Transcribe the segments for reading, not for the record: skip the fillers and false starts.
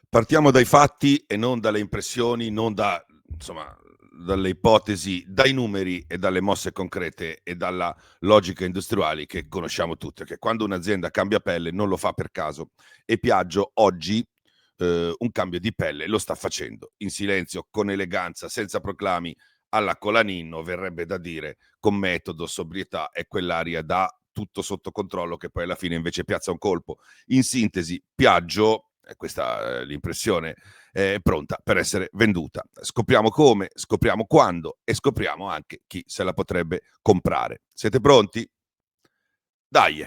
Partiamo dai fatti e non dalle impressioni, non da insomma, dalle ipotesi, dai numeri e dalle mosse concrete e dalla logica industriali che conosciamo tutte, che quando un'azienda cambia pelle non lo fa per caso. E Piaggio oggi, un cambio di pelle lo sta facendo, in silenzio, con eleganza, senza proclami, alla Colaninno, verrebbe da dire, con metodo, sobrietà e quell'aria da tutto sotto controllo che poi alla fine invece piazza un colpo. In sintesi, Piaggio, questa è l'impressione, è pronta per essere venduta. Scopriamo come, scopriamo quando e scopriamo anche chi se la potrebbe comprare. Siete pronti? Dai!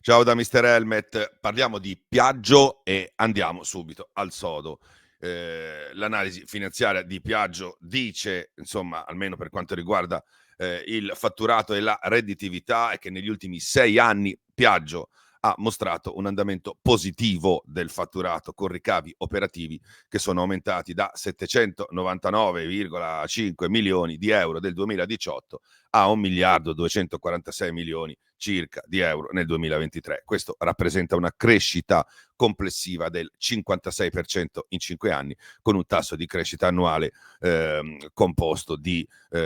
Ciao da Mister Helmet, parliamo di Piaggio e andiamo subito al sodo. L'analisi finanziaria di Piaggio dice, insomma, almeno per quanto riguarda il fatturato e la redditività, è che negli ultimi 6 anni Piaggio ha mostrato un andamento positivo del fatturato con ricavi operativi che sono aumentati da 799,5 milioni di euro del 2018 a 1 miliardo 246 milioni circa di euro nel 2023. Questo rappresenta una crescita complessiva del 56% in 5 anni, con un tasso di crescita annuale composto di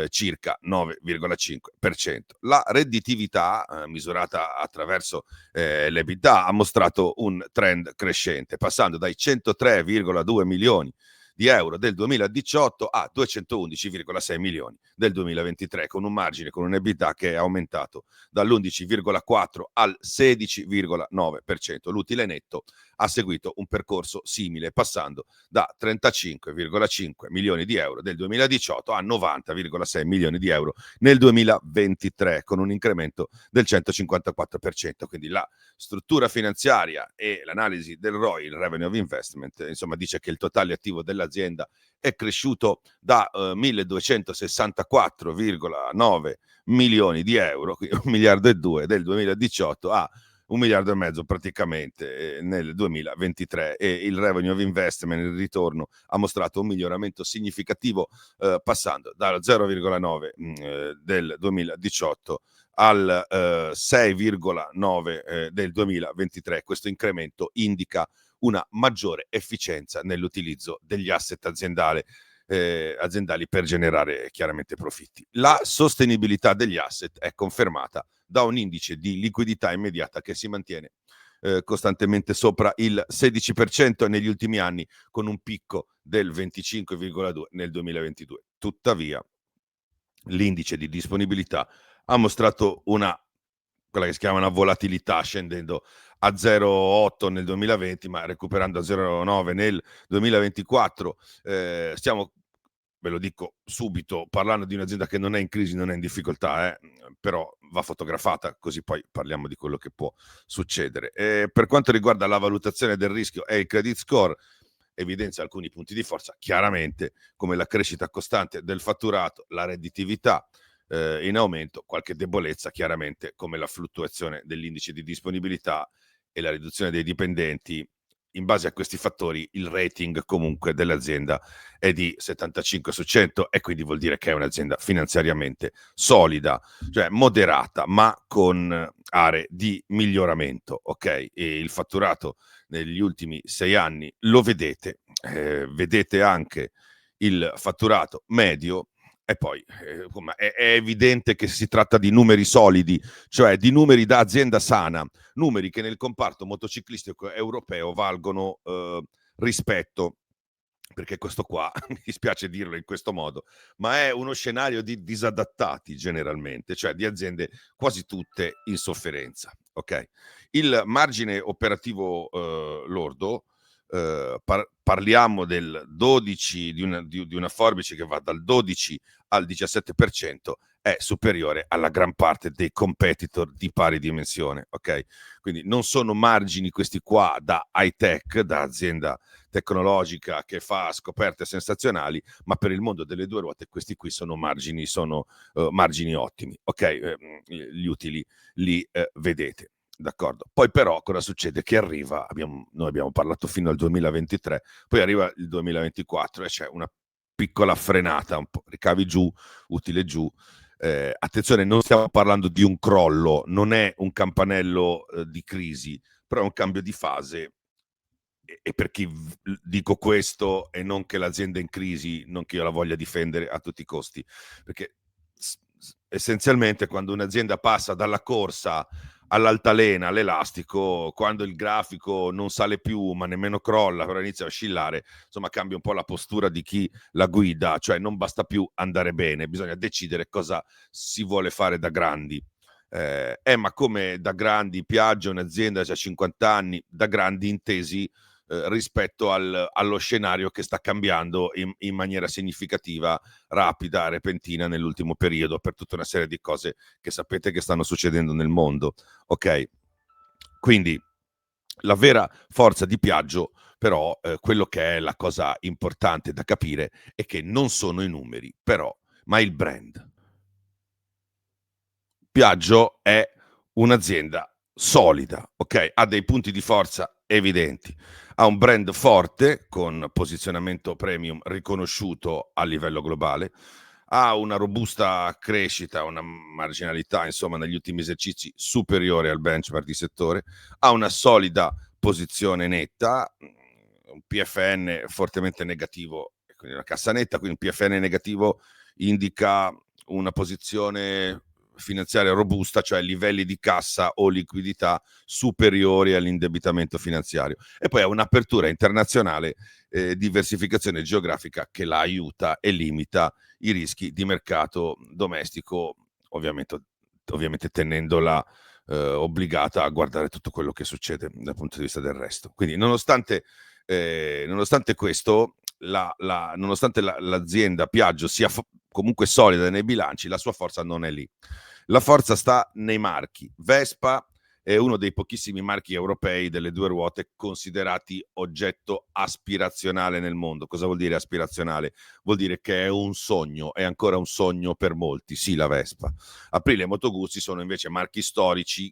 circa 9,5%. La redditività, misurata attraverso l'EBITDA, ha mostrato un trend crescente, passando dai 103,2 milioni di euro del 2018 a 211,6 milioni del 2023, con un margine, con un EBITDA che è aumentato dall'11,4 al 16,9%. L'utile netto ha seguito un percorso simile, passando da 35,5 milioni di euro del 2018 a 90,6 milioni di euro nel 2023, con un incremento del 154%. Quindi la struttura finanziaria e l'analisi del ROI, il Revenue of Investment, insomma, dice che il totale attivo dell'azienda è cresciuto da 1.264,9 milioni di euro, quindi 1 miliardo e 2 del 2018 a 1 miliardo e mezzo praticamente nel 2023, e il Revenue of Investment, il ritorno, ha mostrato un miglioramento significativo, passando dal 0,9 del 2018 al 6,9 del 2023. Questo incremento indica una maggiore efficienza nell'utilizzo degli asset aziendali per generare chiaramente profitti. La sostenibilità degli asset è confermata da un indice di liquidità immediata che si mantiene costantemente sopra il 16% negli ultimi anni, con un picco del 25,2 nel 2022. Tuttavia, l'indice di disponibilità ha mostrato quella che si chiama una volatilità, scendendo a 0,8 nel 2020, ma recuperando a 0,9 nel 2024. Stiamo, ve lo dico subito, parlando di un'azienda che non è in crisi, non è in difficoltà, però va fotografata, così poi parliamo di quello che può succedere. Per quanto riguarda la valutazione del rischio e il credit score, evidenzia alcuni punti di forza, chiaramente, come la crescita costante del fatturato, la redditività in aumento, qualche debolezza chiaramente come la fluttuazione dell'indice di disponibilità e la riduzione dei dipendenti. In base a questi fattori il rating comunque dell'azienda è di 75 su 100, e quindi vuol dire che è un'azienda finanziariamente solida, cioè moderata, ma con aree di miglioramento, ok? E il fatturato negli ultimi 6 anni lo vedete, vedete anche il fatturato medio. E poi è evidente che si tratta di numeri solidi, cioè di numeri da azienda sana, numeri che nel comparto motociclistico europeo valgono rispetto, perché questo qua, mi dispiace dirlo in questo modo, ma è uno scenario di disadattati generalmente, cioè di aziende quasi tutte in sofferenza. Ok? Il margine operativo lordo, parliamo del 12, di una forbice che va dal 12 al 17%, è superiore alla gran parte dei competitor di pari dimensione. Ok? Quindi non sono margini questi qua da high tech, da azienda tecnologica che fa scoperte sensazionali, ma per il mondo delle due ruote questi qui sono margini ottimi. Ok? Gli utili li vedete. D'accordo. Poi però cosa succede? Che arriva, noi abbiamo parlato fino al 2023, poi arriva il 2024 e c'è una piccola frenata, un po' ricavi giù, utile giù. Attenzione, non stiamo parlando di un crollo, non è un campanello di crisi, però è un cambio di fase. E per chi dico questo e non che l'azienda è in crisi, non che io la voglia difendere a tutti i costi, perché essenzialmente quando un'azienda passa dalla corsa all'altalena, all'elastico, quando il grafico non sale più ma nemmeno crolla, però inizia a oscillare, insomma cambia un po' la postura di chi la guida, cioè non basta più andare bene, bisogna decidere cosa si vuole fare da grandi. Ma come da grandi Piaggio è un'azienda che ha 50 anni, da grandi intesi rispetto allo scenario che sta cambiando in maniera significativa, rapida, repentina nell'ultimo periodo per tutta una serie di cose che sapete che stanno succedendo nel mondo. Ok, quindi la vera forza di Piaggio, però, quello che è la cosa importante da capire è che non sono i numeri, però, ma il brand. Piaggio è un'azienda solida, ok? Ha dei punti di forza evidenti, ha un brand forte con posizionamento premium riconosciuto a livello globale, ha una robusta crescita, una marginalità, insomma, negli ultimi esercizi superiore al benchmark di settore, ha una solida posizione netta, un PFN fortemente negativo, quindi una cassa netta, quindi un PFN negativo indica una posizione finanziaria robusta, cioè livelli di cassa o liquidità superiori all'indebitamento finanziario. E poi ha un'apertura internazionale, diversificazione geografica che la aiuta e limita i rischi di mercato domestico, ovviamente tenendola obbligata a guardare tutto quello che succede dal punto di vista del resto. Quindi nonostante questo, nonostante l'azienda Piaggio sia comunque solida nei bilanci, la sua forza non è lì. La forza sta nei marchi. Vespa è uno dei pochissimi marchi europei delle due ruote considerati oggetto aspirazionale nel mondo. Cosa vuol dire aspirazionale? Vuol dire che è un sogno, è ancora un sogno per molti, sì, la Vespa. Aprilia e Moto Guzzi sono invece marchi storici,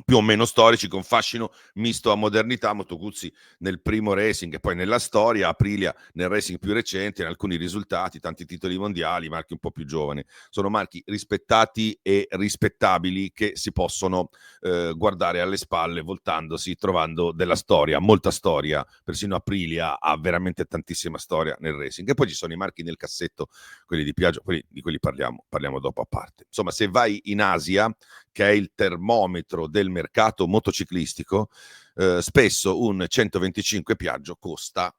più o meno storici, con fascino misto a modernità. Moto Guzzi nel primo racing e poi nella storia, Aprilia nel racing più recente, in alcuni risultati, tanti titoli mondiali, marchi un po' più giovani. Sono marchi rispettati e rispettabili che si possono guardare alle spalle voltandosi, trovando della storia, molta storia. Persino Aprilia ha veramente tantissima storia nel racing. E poi ci sono i marchi nel cassetto, quelli di Piaggio, di quelli parliamo dopo a parte. Insomma, se vai in Asia, che è il termometro del mercato motociclistico, spesso un 125 Piaggio costa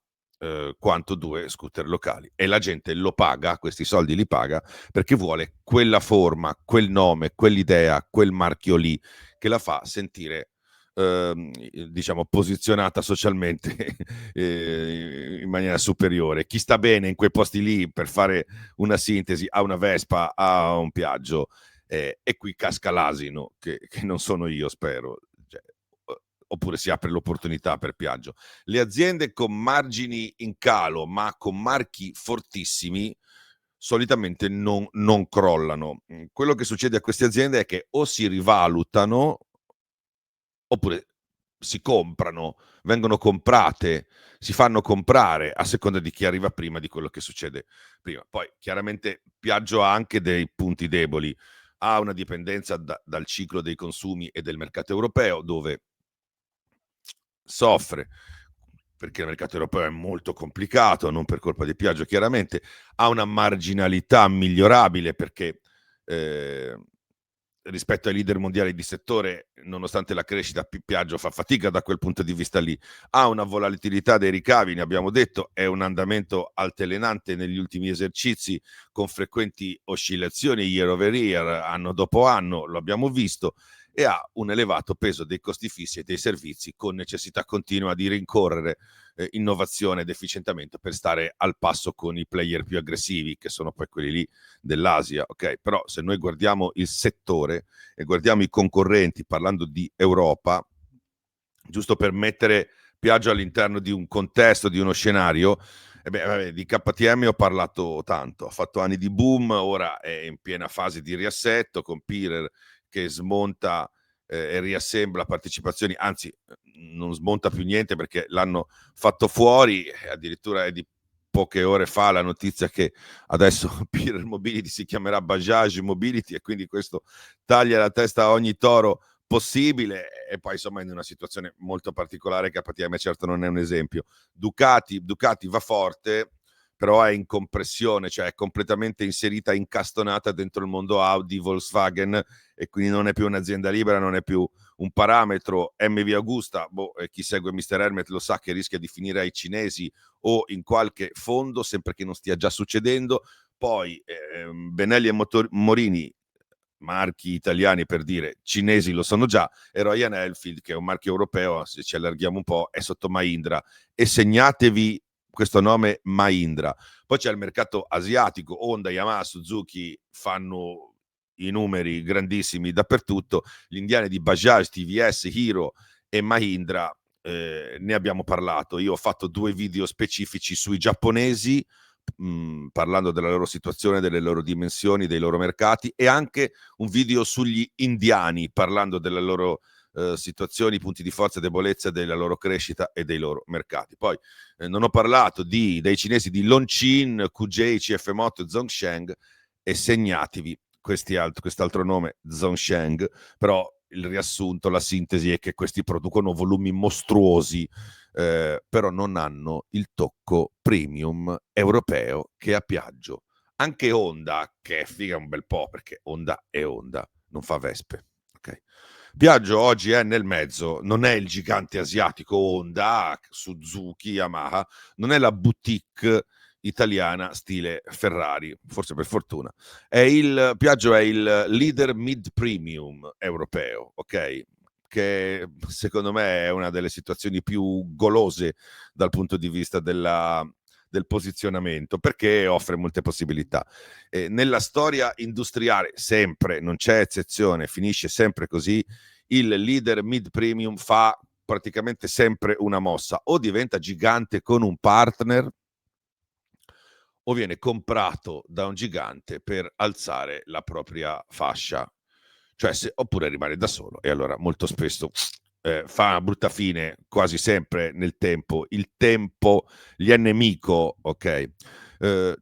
quanto due scooter locali e la gente lo paga, questi soldi li paga perché vuole quella forma, quel nome, quell'idea, quel marchio lì che la fa sentire diciamo posizionata socialmente in maniera superiore. Chi sta bene in quei posti lì, per fare una sintesi, ha una Vespa, ha un Piaggio, e qui casca l'asino, che non sono io, spero. Cioè, oppure si apre l'opportunità per Piaggio. Le aziende con margini in calo, ma con marchi fortissimi, solitamente non crollano. Quello che succede a queste aziende è che o si rivalutano, oppure si comprano, vengono comprate, si fanno comprare a seconda di chi arriva prima di quello che succede prima. Poi chiaramente Piaggio ha anche dei punti deboli, ha una dipendenza dal ciclo dei consumi e del mercato europeo, dove soffre perché il mercato europeo è molto complicato, non per colpa di Piaggio chiaramente, ha una marginalità migliorabile perché rispetto ai leader mondiali di settore, nonostante la crescita, Piaggio fa fatica da quel punto di vista lì. Ha una volatilità dei ricavi, ne abbiamo detto, è un andamento altalenante negli ultimi esercizi, con frequenti oscillazioni year over year, anno dopo anno, lo abbiamo visto, e ha un elevato peso dei costi fissi e dei servizi, con necessità continua di rincorrere innovazione ed efficientamento per stare al passo con i player più aggressivi, che sono poi quelli lì dell'Asia, ok? Però se noi guardiamo il settore e guardiamo i concorrenti, parlando di Europa, giusto per mettere Piaggio all'interno di un contesto, di uno scenario, di KTM ho parlato tanto, ha fatto anni di boom, ora è in piena fase di riassetto con Pirer che smonta e riassembla partecipazioni, anzi non smonta più niente perché l'hanno fatto fuori, addirittura è di poche ore fa la notizia che adesso Peer Mobility si chiamerà Bajaj Mobility, e quindi questo taglia la testa a ogni toro possibile. E poi insomma in una situazione molto particolare, KTM certo non è un esempio. Ducati va forte, però è in compressione, cioè è completamente inserita, incastonata dentro il mondo Audi, Volkswagen, e quindi non è più un'azienda libera, non è più un parametro. MV Agusta, chi segue Mr. Helmet lo sa che rischia di finire ai cinesi o in qualche fondo, sempre che non stia già succedendo. Poi Benelli e Morini, marchi italiani per dire, cinesi lo sono già, e Royal Enfield, che è un marchio europeo, se ci allarghiamo un po', è sotto Mahindra, e segnatevi questo nome Mahindra. Poi c'è il mercato asiatico, Honda, Yamaha, Suzuki fanno i numeri grandissimi dappertutto, gli indiani di Bajaj, TVS, Hero e Mahindra, ne abbiamo parlato. Io ho fatto 2 video specifici sui giapponesi, parlando della loro situazione, delle loro dimensioni, dei loro mercati, e anche un video sugli indiani, parlando delle loro situazioni, punti di forza e debolezza, della loro crescita e dei loro mercati. Poi non ho parlato dei cinesi di Longqin, QJ, CF Moto, Zhongsheng, e segnatevi quest'altro nome, Zhongsheng, però il riassunto, la sintesi è che questi producono volumi mostruosi, però non hanno il tocco premium europeo che ha Piaggio. Anche Honda, che è figa un bel po', perché Honda è Honda, non fa Vespe. Okay. Piaggio oggi è nel mezzo, non è il gigante asiatico Honda, Suzuki, Yamaha, non è la boutique italiana stile Ferrari, forse per fortuna. Piaggio è il leader mid premium europeo, ok? Che secondo me è una delle situazioni più golose dal punto di vista del posizionamento, perché offre molte possibilità. Nella storia industriale, sempre, non c'è eccezione, finisce sempre così, il leader mid premium fa praticamente sempre una mossa: o diventa gigante con un partner, o viene comprato da un gigante per alzare la propria fascia, cioè oppure rimane da solo, e allora molto spesso fa una brutta fine. Quasi sempre nel tempo il tempo gli è nemico, ok?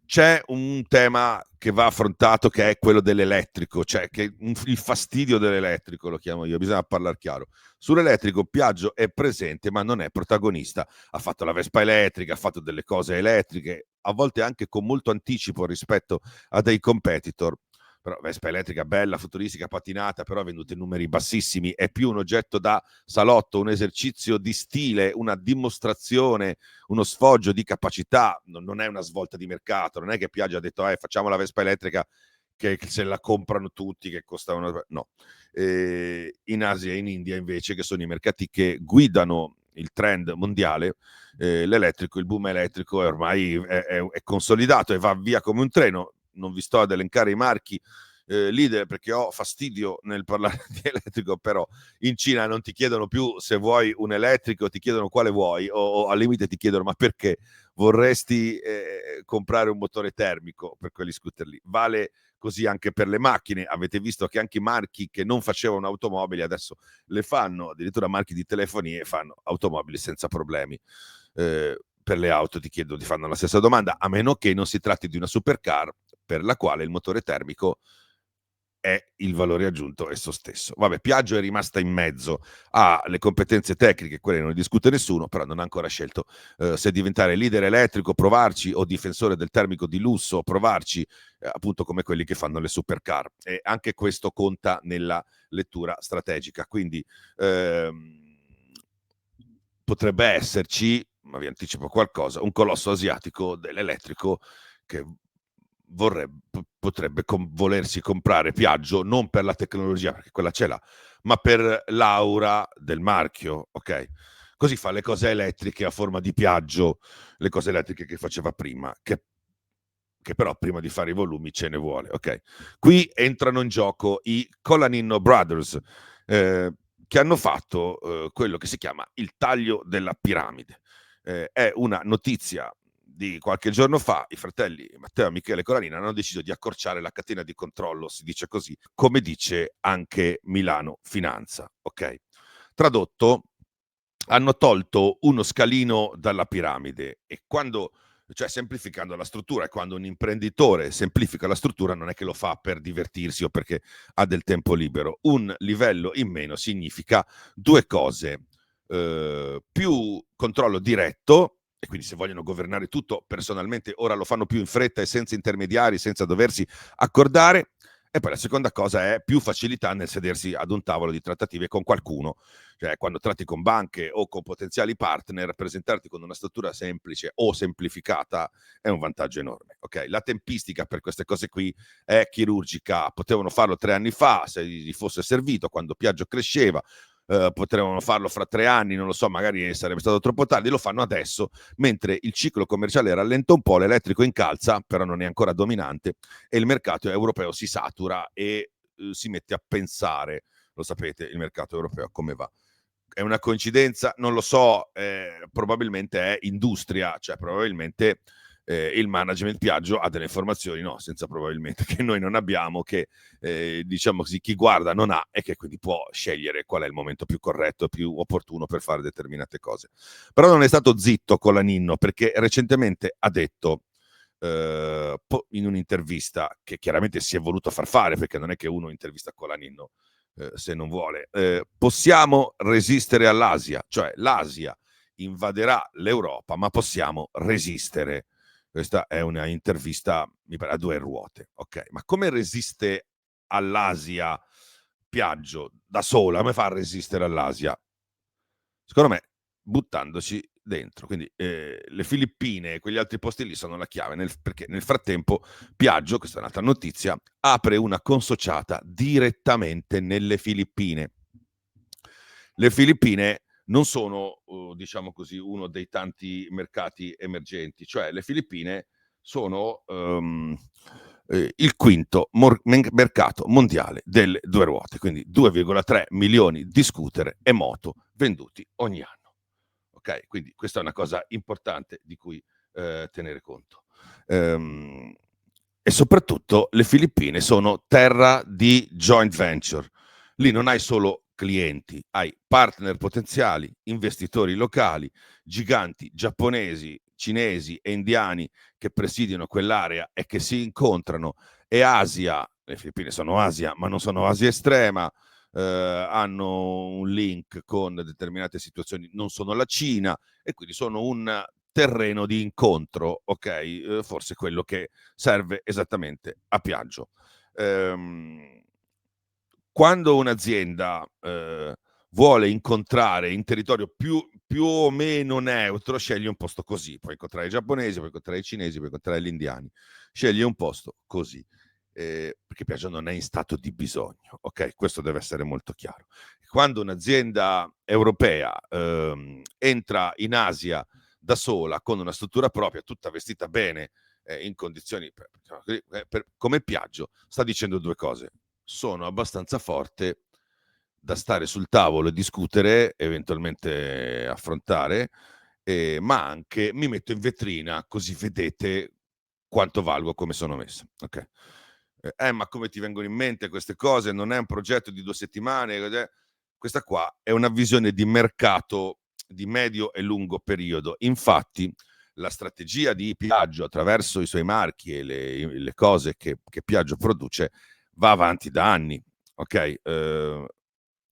C'è un tema che va affrontato, che è quello dell'elettrico, cioè il fastidio dell'elettrico, lo chiamo io, bisogna parlare chiaro. Sull'elettrico Piaggio è presente, ma non è protagonista. Ha fatto la Vespa elettrica, ha fatto delle cose elettriche, a volte anche con molto anticipo rispetto a dei competitor. Però Vespa elettrica bella, futuristica, patinata, però ha venduto in numeri bassissimi. È più un oggetto da salotto, un esercizio di stile, una dimostrazione, uno sfoggio di capacità. Non è una svolta di mercato, non è che Piaggio ha detto facciamo la Vespa elettrica che se la comprano tutti, che costa una... No. In Asia e in India invece, che sono i mercati che guidano il trend mondiale, l'elettrico, il boom elettrico ormai è consolidato e va via come un treno. Non vi sto ad elencare i marchi leader, perché ho fastidio nel parlare di elettrico, però in Cina non ti chiedono più se vuoi un elettrico, ti chiedono quale vuoi, o al limite ti chiedono ma perché vorresti comprare un motore termico per quegli scooter lì. Vale così anche per le macchine. Avete visto che anche i marchi che non facevano automobili adesso le fanno, addirittura marchi di telefonie fanno automobili senza problemi. Per le auto ti fanno la stessa domanda, a meno che non si tratti di una supercar per la quale il motore termico è il valore aggiunto esso stesso. Vabbè, Piaggio è rimasta in mezzo, ha le competenze tecniche, quelle non ne discute nessuno, però non ha ancora scelto se diventare leader elettrico, provarci, o difensore del termico di lusso, provarci, appunto come quelli che fanno le supercar. E anche questo conta nella lettura strategica. Quindi potrebbe esserci, ma vi anticipo qualcosa, un colosso asiatico dell'elettrico che potrebbe volersi comprare Piaggio, non per la tecnologia, perché quella ce l'ha, ma per l'aura del marchio, ok? Così fa le cose elettriche a forma di Piaggio, le cose elettriche che faceva prima, che però prima di fare i volumi ce ne vuole, ok? Qui entrano in gioco i Colaninno Brothers, che hanno fatto quello che si chiama il taglio della piramide. È una notizia di qualche giorno fa. I fratelli Matteo e Michele Colanino hanno deciso di accorciare la catena di controllo, si dice così, come dice anche Milano Finanza, ok? Tradotto, hanno tolto uno scalino dalla piramide, e quando cioè semplificando la struttura. E quando un imprenditore semplifica la struttura non è che lo fa per divertirsi o perché ha del tempo libero. Un livello in meno significa due cose: più controllo diretto, e quindi se vogliono governare tutto personalmente ora lo fanno più in fretta e senza intermediari, senza doversi accordare. E poi la seconda cosa è più facilità nel sedersi ad un tavolo di trattative con qualcuno, cioè quando tratti con banche o con potenziali partner, presentarti con una struttura semplice o semplificata è un vantaggio enorme. Okay? La tempistica per queste cose qui è chirurgica, potevano farlo 3 anni fa se gli fosse servito, quando Piaggio cresceva, potevano farlo fra 3 anni, non lo so, magari sarebbe stato troppo tardi, lo fanno adesso, mentre il ciclo commerciale rallenta un po', l'elettrico incalza, però non è ancora dominante, e il mercato europeo si satura e si mette a pensare, lo sapete, il mercato europeo come va. È una coincidenza? Non lo so, probabilmente è industria, cioè probabilmente il management Piaggio ha delle informazioni, no, senza probabilmente, che noi non abbiamo, che diciamo così, chi guarda non ha e che quindi può scegliere qual è il momento più corretto, più opportuno per fare determinate cose. Però non è stato zitto Colaninno, perché recentemente ha detto in un'intervista, che chiaramente si è voluto far fare, perché non è che uno intervista Colaninno se non vuole, possiamo resistere all'Asia, cioè l'Asia invaderà l'Europa, ma possiamo resistere. Questa è una intervista, mi pare, a due ruote. Ok, ma come resiste all'Asia Piaggio da sola? Come fa a resistere all'Asia? Secondo me buttandoci dentro. Quindi le Filippine e quegli altri posti lì sono la chiave, perché nel frattempo Piaggio, questa è un'altra notizia, apre una consociata direttamente nelle Filippine. Le Filippine non sono, diciamo così, uno dei tanti mercati emergenti, cioè le Filippine sono il quinto mercato mondiale delle due ruote, quindi 2,3 milioni di scooter e moto venduti ogni anno. Ok, quindi questa è una cosa importante di cui tenere conto. E soprattutto le Filippine sono terra di joint venture. Lì non hai solo clienti, hai partner potenziali, investitori locali, giganti giapponesi, cinesi e indiani che presidiano quell'area e che si incontrano, e Asia, le Filippine sono Asia, ma non sono Asia estrema, hanno un link con determinate situazioni, non sono la Cina, e quindi sono un terreno di incontro, ok? Forse quello che serve esattamente a Piaggio. Quando un'azienda vuole incontrare in territorio più o meno neutro, sceglie un posto così. Puoi incontrare i giapponesi, puoi incontrare i cinesi, puoi incontrare gli indiani. Sceglie un posto così. Perché Piaggio non è in stato di bisogno, ok? Questo deve essere molto chiaro. Quando un'azienda europea entra in Asia da sola, con una struttura propria, tutta vestita bene, in condizioni come Piaggio, sta dicendo due cose: sono abbastanza forte da stare sul tavolo e discutere, eventualmente affrontare, ma anche mi metto in vetrina così vedete quanto valgo, come sono messo. Okay. Ma come ti vengono in mente queste cose? Non è un progetto di 2 settimane, cos'è? Questa qua è una visione di mercato di medio e lungo periodo. Infatti la strategia di Piaggio attraverso i suoi marchi e le cose che Piaggio produce va avanti da anni, ok?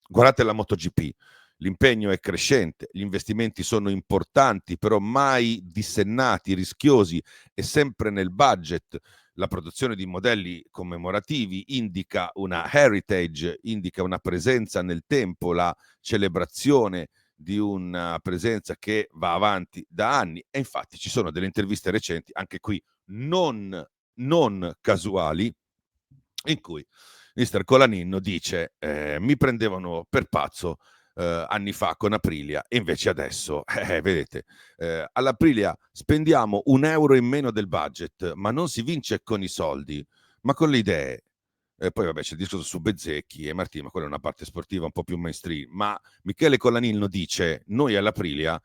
Guardate la MotoGP, l'impegno è crescente, gli investimenti sono importanti, però mai dissennati, rischiosi e sempre nel budget. La produzione di modelli commemorativi indica una heritage, indica una presenza nel tempo, la celebrazione di una presenza che va avanti da anni. E infatti ci sono delle interviste recenti, anche qui non casuali, in cui mister Colaninno dice mi prendevano per pazzo anni fa con Aprilia, e invece adesso, vedete, all'Aprilia spendiamo €1 in meno del budget, ma non si vince con i soldi, ma con le idee. E poi vabbè c'è il discorso su Bezzecchi e Martino, ma quella è una parte sportiva un po' più mainstream, ma Michele Colaninno dice noi all'Aprilia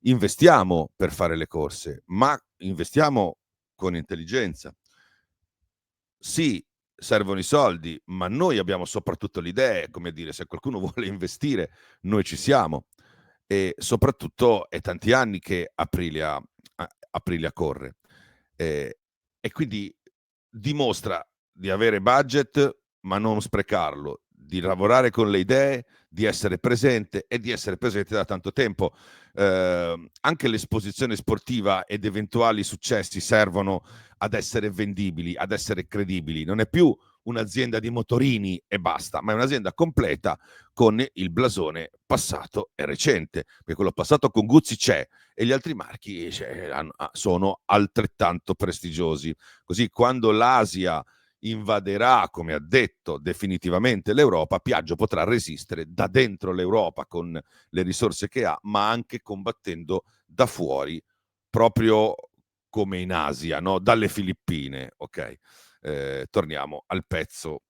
investiamo per fare le corse, ma investiamo con intelligenza. Sì, servono i soldi, ma noi abbiamo soprattutto le idee, come dire, se qualcuno vuole investire, noi ci siamo. E soprattutto è tanti anni che Aprilia corre. E quindi dimostra di avere budget, ma non sprecarlo, di lavorare con le idee, di essere presente e di essere presente da tanto tempo. Anche l'esposizione sportiva ed eventuali successi servono ad essere vendibili, ad essere credibili. Non è più un'azienda di motorini e basta, ma è un'azienda completa con il blasone passato e recente, perché quello passato con Guzzi c'è e gli altri marchi sono altrettanto prestigiosi. Così quando l'Asia invaderà, come ha detto, definitivamente l'Europa, Piaggio potrà resistere da dentro l'Europa con le risorse che ha, ma anche combattendo da fuori, proprio come in Asia, no? Dalle Filippine, ok? Torniamo al pezzo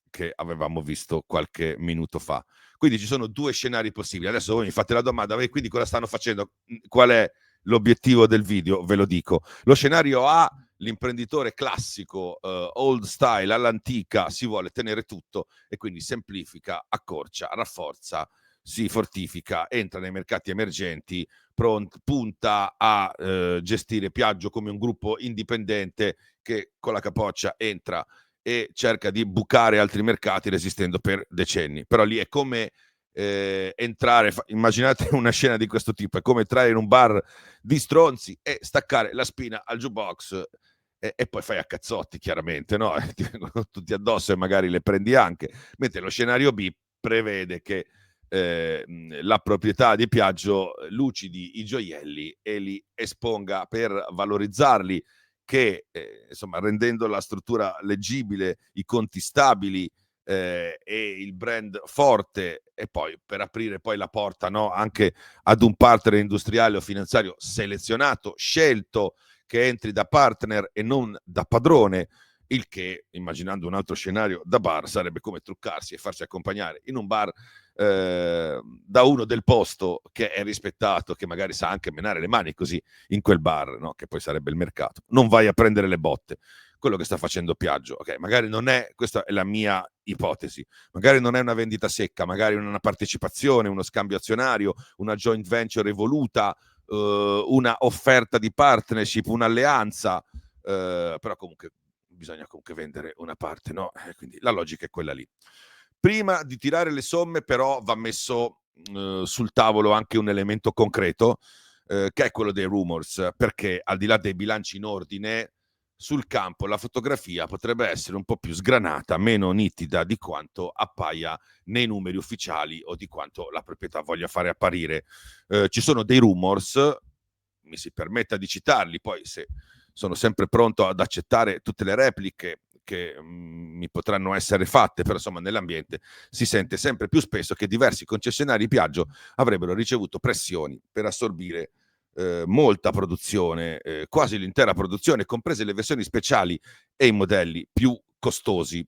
che avevamo visto qualche minuto fa. Quindi ci sono due scenari possibili. Adesso voi mi fate la domanda, quindi cosa stanno facendo? Qual è l'obiettivo del video? Ve lo dico. Lo scenario A, l'imprenditore classico, old style, all'antica, si vuole tenere tutto e quindi semplifica, accorcia, rafforza, si fortifica, entra nei mercati emergenti, punta a gestire Piaggio come un gruppo indipendente che con la capoccia entra e cerca di bucare altri mercati resistendo per decenni. Però lì è come entrare, immaginate una scena di questo tipo, è come entrare in un bar di stronzi e staccare la spina al jukebox e poi fai a cazzotti, chiaramente, no? Ti vengono tutti addosso e magari le prendi anche, mentre lo scenario B prevede che la proprietà di Piaggio lucidi i gioielli e li esponga per valorizzarli, che insomma, rendendo la struttura leggibile, i conti stabili e il brand forte, e poi per aprire poi la porta, no, anche ad un partner industriale o finanziario selezionato, scelto, che entri da partner e non da padrone, il che, immaginando un altro scenario da bar, sarebbe come truccarsi e farsi accompagnare in un bar da uno del posto che è rispettato, che magari sa anche menare le mani così in quel bar, no? Che poi sarebbe il mercato. Non vai a prendere le botte. Quello che sta facendo Piaggio, ok, magari non è, questa è la mia ipotesi, magari non è una vendita secca, magari una partecipazione, uno scambio azionario, una joint venture evoluta, una offerta di partnership, un'alleanza, però comunque bisogna comunque vendere una parte, no? Quindi la logica è quella lì. Prima di tirare le somme, però, va messo sul tavolo anche un elemento concreto, che è quello dei rumors, perché al di là dei bilanci in ordine, sul campo la fotografia potrebbe essere un po' più sgranata, meno nitida di quanto appaia nei numeri ufficiali o di quanto la proprietà voglia fare apparire. Ci sono dei rumors, mi si permetta di citarli, poi se sono sempre pronto ad accettare tutte le repliche che mi potranno essere fatte, però insomma nell'ambiente si sente sempre più spesso che diversi concessionari Piaggio avrebbero ricevuto pressioni per assorbire molta produzione, quasi l'intera produzione, comprese le versioni speciali e i modelli più costosi,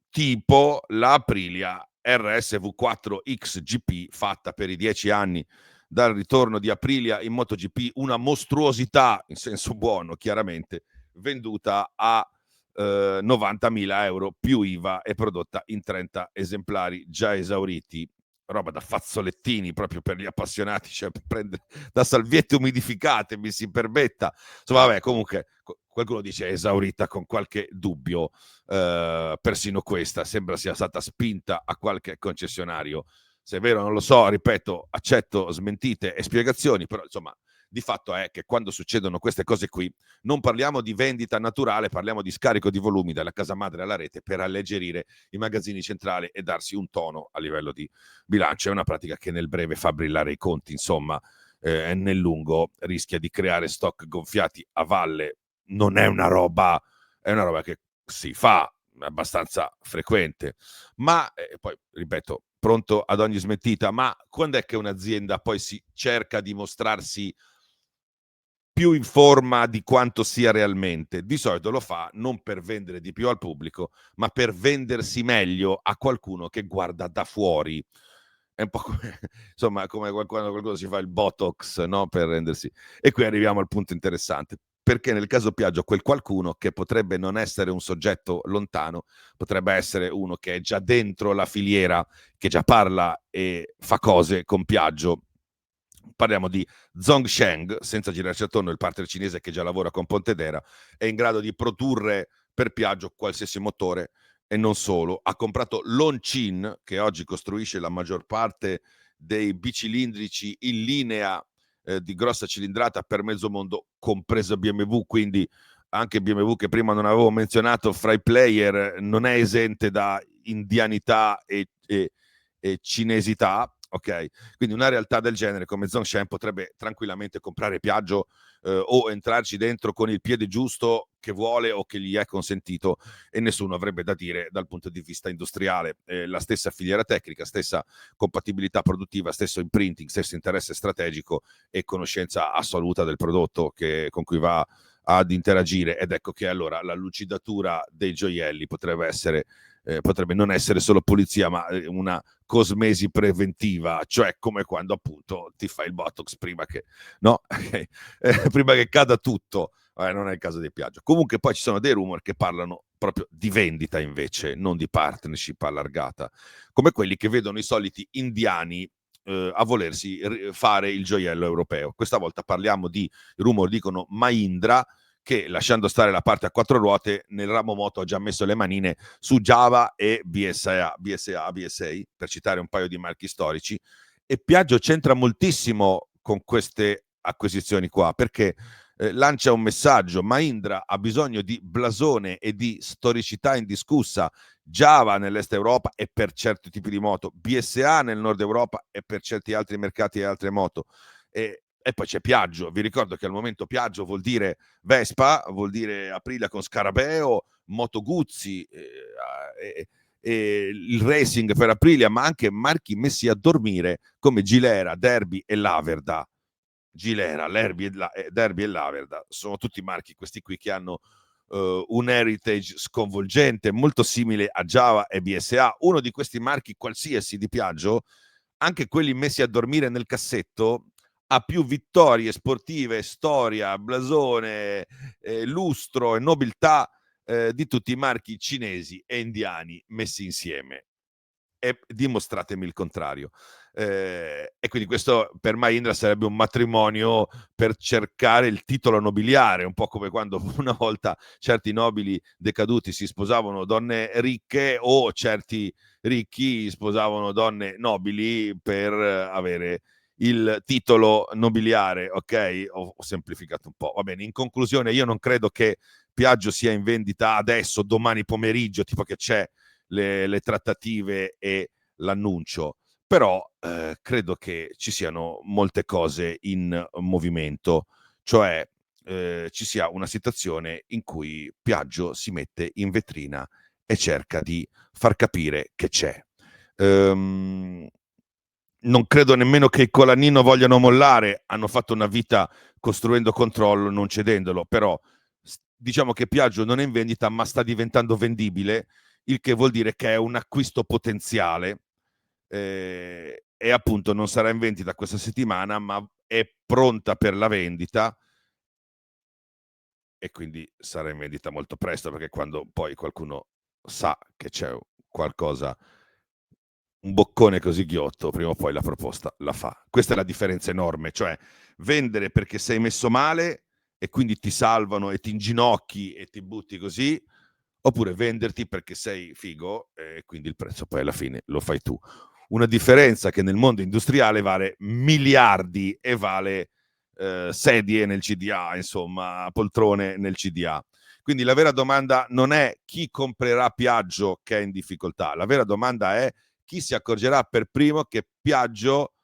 tipo la Aprilia RSV4 XGP, fatta per i 10 anni dal ritorno di Aprilia in MotoGP, una mostruosità, in senso buono chiaramente, venduta a 90.000 euro più IVA e prodotta in 30 esemplari già esauriti. Roba da fazzolettini proprio per gli appassionati, cioè per prendere da salviette umidificate, mi si permetta. Insomma, vabbè, comunque qualcuno dice esaurita con qualche dubbio, persino questa sembra sia stata spinta a qualche concessionario. Se è vero non lo so, ripeto, accetto smentite e spiegazioni, però insomma di fatto è che quando succedono queste cose qui non parliamo di vendita naturale, parliamo di scarico di volumi dalla casa madre alla rete per alleggerire i magazzini centrali e darsi un tono a livello di bilancio. È una pratica che nel breve fa brillare i conti, insomma, nel lungo rischia di creare stock gonfiati a valle. Non è una roba, è una roba che si fa abbastanza frequente, ma poi ripeto, pronto ad ogni smentita, ma quando è che un'azienda poi si cerca di mostrarsi più in forma di quanto sia realmente? Di solito lo fa non per vendere di più al pubblico, ma per vendersi meglio a qualcuno che guarda da fuori. È un po' come, insomma, come quando qualcuno si fa il botox, no? Per rendersi. E qui arriviamo al punto interessante. Perché nel caso Piaggio, quel qualcuno che potrebbe non essere un soggetto lontano, potrebbe essere uno che è già dentro la filiera, che già parla e fa cose con Piaggio, Parliamo di Zhongsheng, senza girarci attorno, il partner cinese che già lavora con Pontedera, è in grado di produrre per Piaggio qualsiasi motore e non solo. Ha comprato Lonchin, che oggi costruisce la maggior parte dei bicilindrici in linea di grossa cilindrata per mezzo mondo, compreso BMW, quindi anche BMW, che prima non avevo menzionato fra i player, non è esente da indianità e cinesità, ok? Quindi una realtà del genere come Zhongshan potrebbe tranquillamente comprare Piaggio o entrarci dentro con il piede giusto che vuole o che gli è consentito, e nessuno avrebbe da dire dal punto di vista industriale. La stessa filiera tecnica, stessa compatibilità produttiva, stesso imprinting, stesso interesse strategico e conoscenza assoluta del prodotto con cui va ad interagire. Ed ecco che allora la lucidatura dei gioielli potrebbe non essere solo pulizia, ma una cosmesi preventiva, cioè come quando appunto ti fai il botox prima che, no? Prima che cada tutto. Non è il caso di Piaggio. Comunque poi ci sono dei rumor che parlano proprio di vendita invece, non di partnership allargata, come quelli che vedono i soliti indiani a volersi fare il gioiello europeo. Questa volta parliamo di, i rumor dicono Mahindra, che lasciando stare la parte a quattro ruote, nel ramo moto ha già messo le manine su Java e BSA, per citare un paio di marchi storici, e Piaggio c'entra moltissimo con queste acquisizioni qua, perché lancia un messaggio: Mahindra ha bisogno di blasone e di storicità indiscussa, Java nell'est Europa e per certi tipi di moto, BSA nel nord Europa e per certi altri mercati e altre moto. E poi c'è Piaggio. Vi ricordo che al momento Piaggio vuol dire Vespa, vuol dire Aprilia con Scarabeo, Moto Guzzi, il racing per Aprilia, ma anche marchi messi a dormire come Gilera, Derby e Laverda. Gilera, Derby e Laverda sono tutti marchi, questi qui, che hanno un heritage sconvolgente, molto simile a Java e BSA. Uno di questi marchi qualsiasi di Piaggio, anche quelli messi a dormire nel cassetto, ha più vittorie sportive, storia, blasone, lustro e nobiltà di tutti i marchi cinesi e indiani messi insieme. E dimostratemi il contrario. E quindi questo per Mahindra sarebbe un matrimonio per cercare il titolo nobiliare, un po' come quando una volta certi nobili decaduti si sposavano donne ricche, o certi ricchi sposavano donne nobili per avere il titolo nobiliare, ok? Ho semplificato un po'. Va bene, in conclusione, io non credo che Piaggio sia in vendita adesso, domani pomeriggio, tipo che c'è le trattative e l'annuncio, però credo che ci siano molte cose in movimento, cioè ci sia una situazione in cui Piaggio si mette in vetrina e cerca di far capire che c'è. Non credo nemmeno che i Colanino vogliano mollare, hanno fatto una vita costruendo controllo, non cedendolo, però diciamo che Piaggio non è in vendita, ma sta diventando vendibile, il che vuol dire che è un acquisto potenziale, e appunto non sarà in vendita questa settimana, ma è pronta per la vendita, e quindi sarà in vendita molto presto, perché quando poi qualcuno sa che c'è qualcosa, un boccone così ghiotto, prima o poi la proposta la fa. Questa è la differenza enorme, cioè vendere perché sei messo male e quindi ti salvano e ti inginocchi e ti butti così, oppure venderti perché sei figo e quindi il prezzo poi alla fine lo fai tu. Una differenza che nel mondo industriale vale miliardi e vale sedie nel CDA, insomma, poltrone nel CDA. Quindi la vera domanda non è chi comprerà Piaggio che è in difficoltà, la vera domanda è chi si accorgerà per primo che Piaggio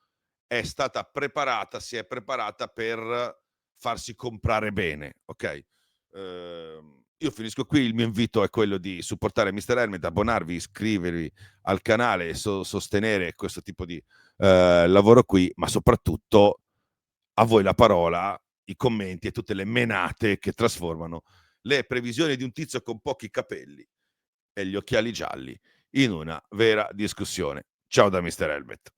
è stata preparata, si è preparata per farsi comprare bene, ok? Io finisco qui, il mio invito è quello di supportare Mr. Helmet, abbonarvi, iscrivervi al canale e sostenere questo tipo di lavoro qui, ma soprattutto a voi la parola, i commenti e tutte le menate che trasformano le previsioni di un tizio con pochi capelli e gli occhiali gialli in una vera discussione. Ciao da Mr. Helmet.